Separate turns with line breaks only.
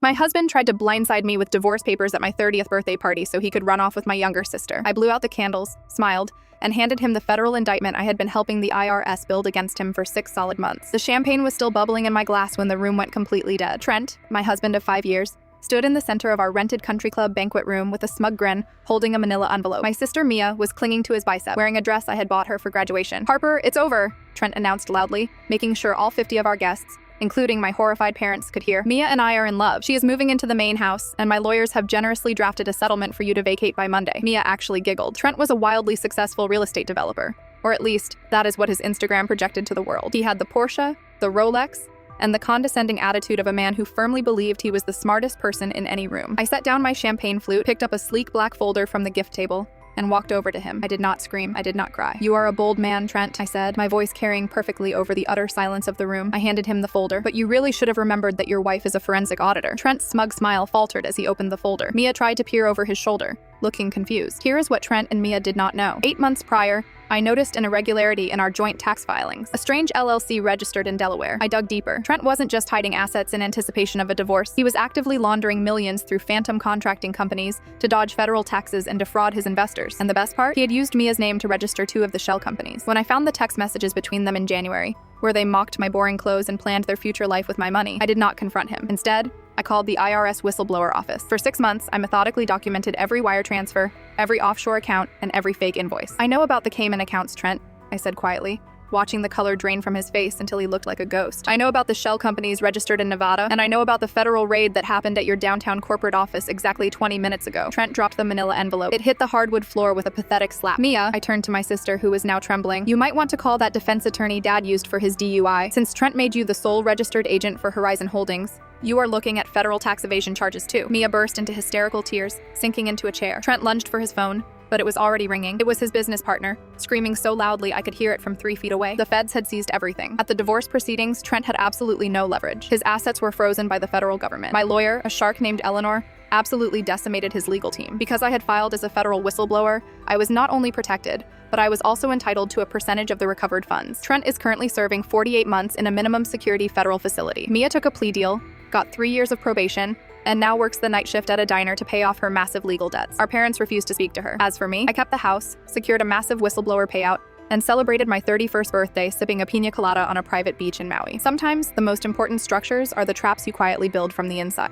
My husband tried to blindside me with divorce papers at my 30th birthday party so he could run off with my younger sister. I blew out the candles, smiled, and handed him the federal indictment I had been helping the IRS build against him for 6 solid months. The champagne was still bubbling in my glass when the room went completely dead. Trent, my husband of 5 years, stood in the center of our rented country club banquet room with a smug grin, holding a manila envelope. My sister Mia was clinging to his bicep, wearing a dress I had bought her for graduation. "Harper, it's over," Trent announced loudly, making sure all 50 of our guests, including my horrified parents, could hear. "Mia and I are in love. She is moving into the main house, and my lawyers have generously drafted a settlement for you to vacate by Monday." Mia actually giggled. Trent was a wildly successful real estate developer, or at least, that is what his Instagram projected to the world. He had the Porsche, the Rolex, and the condescending attitude of a man who firmly believed he was the smartest person in any room. I set down my champagne flute, picked up a sleek black folder from the gift table, and walked over to him. I did not scream. I did not cry. "You are a bold man, Trent," I said, my voice carrying perfectly over the utter silence of the room. I handed him the folder. "But you really should have remembered that your wife is a forensic auditor." Trent's smug smile faltered as he opened the folder. Mia tried to peer over his shoulder, looking confused. Here is what Trent and Mia did not know. 8 months prior, I noticed an irregularity in our joint tax filings. A strange LLC registered in Delaware. I dug deeper. Trent wasn't just hiding assets in anticipation of a divorce. He was actively laundering millions through phantom contracting companies to dodge federal taxes and defraud his investors. And the best part? He had used Mia's name to register 2 of the shell companies. When I found the text messages between them in January, where they mocked my boring clothes and planned their future life with my money, I did not confront him. Instead, I called the IRS whistleblower office. For 6 months, I methodically documented every wire transfer, every offshore account, and every fake invoice. "I know about the Cayman accounts, Trent," I said quietly, watching the color drain from his face until he looked like a ghost. "I know about the shell companies registered in Nevada, and I know about the federal raid that happened at your downtown corporate office exactly 20 minutes ago." Trent dropped the manila envelope. It hit the hardwood floor with a pathetic slap. "Mia," I turned to my sister, who was now trembling, "you might want to call that defense attorney Dad used for his DUI. Since Trent made you the sole registered agent for Horizon Holdings, you are looking at federal tax evasion charges too." Mia burst into hysterical tears, sinking into a chair. Trent lunged for his phone, but it was already ringing. It was his business partner, screaming so loudly I could hear it from 3 feet away. The feds had seized everything. At the divorce proceedings, Trent had absolutely no leverage. His assets were frozen by the federal government. My lawyer, a shark named Eleanor, absolutely decimated his legal team. Because I had filed as a federal whistleblower, I was not only protected, but I was also entitled to a percentage of the recovered funds. Trent is currently serving 48 months in a minimum security federal facility. Mia took a plea deal, got 3 years of probation, and now works the night shift at a diner to pay off her massive legal debts. Our parents refused to speak to her. As for me, I kept the house, secured a massive whistleblower payout, and celebrated my 31st birthday sipping a piña colada on a private beach in Maui. Sometimes, the most important structures are the traps you quietly build from the inside.